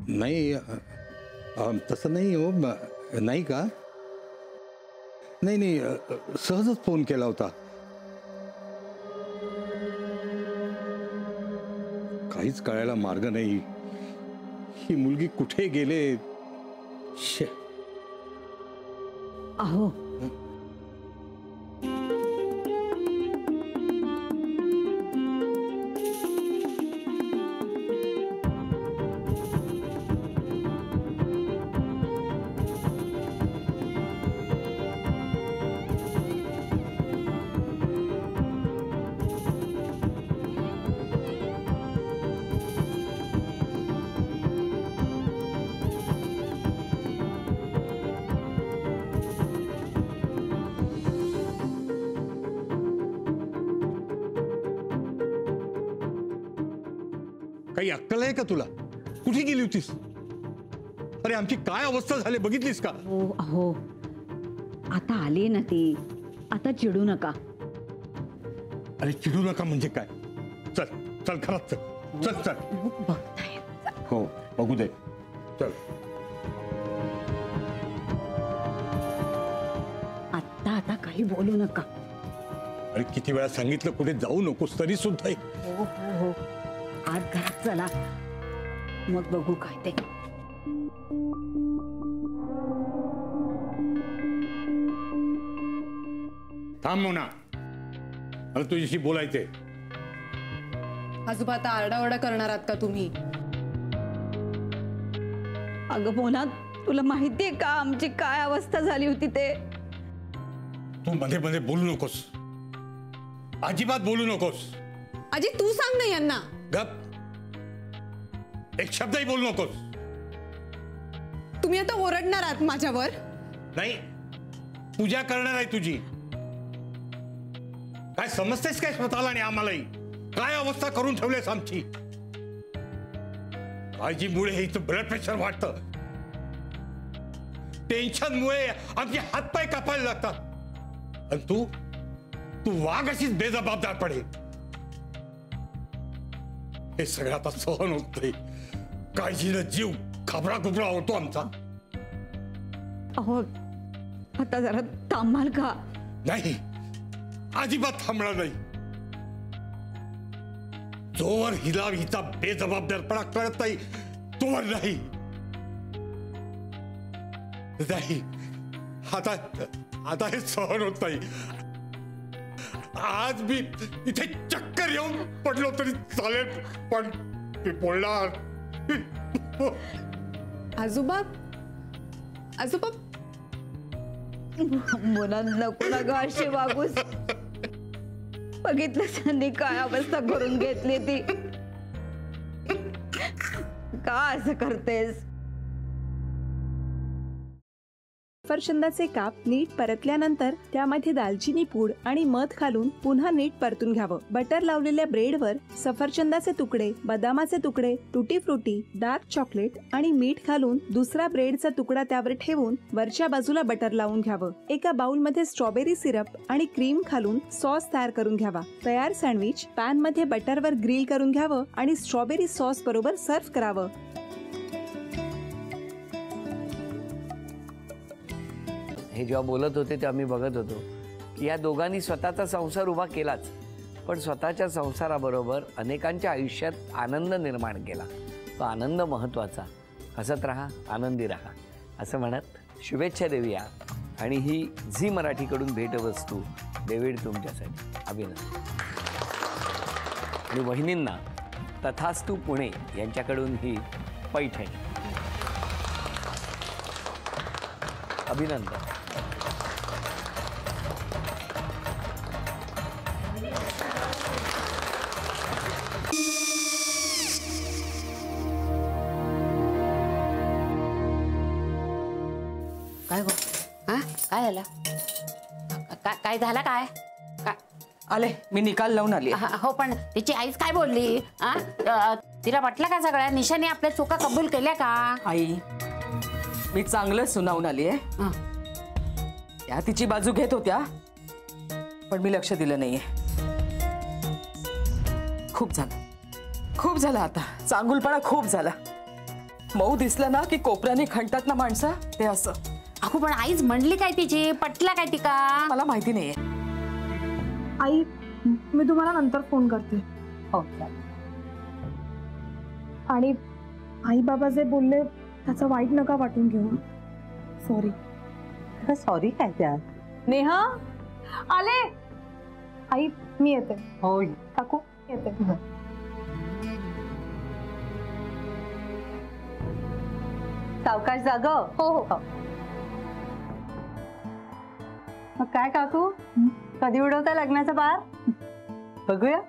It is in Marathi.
नाही तसं नाही हो, नाही का? नाही नाही, सहजच फोन केला होता. काहीच कळायला मार्ग नाही. ही मुलगी कुठे गेले? अहो काही अक्कल आहे का तुला? कुठे गेली होतीस? अरे आमची काय अवस्था झाली बघितलीस का? अहो आता आली ना ती, आता चिडू नका. अरे चिडू नका म्हणजे काय? चल चल घरात चल, चल चल. बघताय. हो बघू दे, चल. आता काही बोलू नका. अरे किती वेळा सांगितलं कुठे जाऊ नकोस, तरी सुद्धा. हो हो हो, आज घरात चला, मग बघू काय ते. थांब मोना, मला तुझ्याशी बोलायचंय. आजोबा आता आरडाओरडा करणार आहात का तुम्ही? अगं मोना, तुला माहितीये का आमची काय अवस्था झाली होती ते? तू मध्ये मध्ये बोलू नकोस, अजिबात बोलू नकोस. आजी तू सांग ना यांना. गप, एक शब्दही बोलू नकोस. तुम्ही आता ओरडणार आहात माझ्यावर? नाही, पूजा करणार आहे तुझी. काय समजतेस काय स्वतःला आणि आम्हालाही? काय अवस्था करून ठेवलीस आमची? काळजीमुळे हिचं ब्लड प्रेशर वाढतं, टेन्शनमुळे आमचे हातपाय कापायला लागतात, आणि तू वाघ अशीच बेजबाबदार पडे. हे सगळं आता सहन होत नाही. काळजीनं जीव घाबरा घुबरा होतो आमचा. अहो आता जरा थांबाल का? नाही, अजिबात थांबणार नाही. जोवर हिला हिचा बेजबाबदारपणा कळत नाही तोवर नाही. नाही, आता हे सहन होत नाही. आज मी इथे चक्कर येऊन पडलो तरी चालेल, पण ते बोलणार. आजोबा आजोबा मोना, नको ना ग अशी वागूस. बघितलं त्यांनी काय अवस्था करून घेतली ती. का असं करतेस? सफरचंदाचे काप नीट परतल्यानंतर त्यामध्ये दालचिनी पूड आणि मध घालून पुन्हा नीट परतून घ्यावं. बटर लावलेल्या ब्रेडवर सफरचंदाचे तुकडे, बदामाचे तुकडे, टुटी फ्रुटी, डार्क चॉकलेट आणि मीठ घालून दुसरा ब्रेडचा तुकडा त्यावर ठेवून वरच्या बाजूला बटर लावून घ्यावं. एका बाउलमध्ये स्ट्रॉबेरी सिरप आणि क्रीम घालून सॉस तयार करून घ्यावा. तयार सँडविच पॅन मध्ये बटरवर ग्रिल करून घ्यावं आणि स्ट्रॉबेरी सॉस बरोबर सर्व्ह करावं. हे जेव्हा बोलत होते तेव्हा मी बघत होतो की या दोघांनी स्वतःचा संसार उभा केलाच, पण स्वतःच्या संसाराबरोबर अनेकांच्या आयुष्यात आनंद निर्माण केला. तो आनंद महत्त्वाचा. हसत राहा, आनंदी राहा असं म्हणत शुभेच्छा देऊया. आणि ही झी मराठीकडून भेटवस्तू डेव्हिड तुमच्यासाठी. अभिनंदन. आणि वहिनींना तथास्तू पुणे यांच्याकडून ही पैठणी. अभिनंदन. काय गो? हा काय झालं? काय झालं? काय आले, मी निकाल लावून आली. हो, पण तिची आईच काय बोलली? तिला वाटलं का सगळ्या निशाने आपल्या चुका कबूल केल्या का? आई, मी चांगलं सुनावून आली आहे. त्या तिची बाजू घेत होत्या, पण मी लक्ष दिलं नाहीये. खूप झालं आता. चांगुलपणा खूप झाला. मऊ दिसलं ना की कोपऱ्याने खणतात ना माणसं, ते असं. अहो पण आईच म्हणली काय तिची, पटला काय तिका? मला माहिती नाहीये. आई मी तुम्हाला नंतर फोन करते. हो आणि आई बाबा जे बोलले त्याचं वाईट नका वाटून घेऊ. सॉरी. सॉरी काय त्या. नेहा आले. आई मी येते. हो काकू येते. सावकाश जाग. हो हो. मग काय काकू, कधी उडवता लग्नाचा बार? बघूया.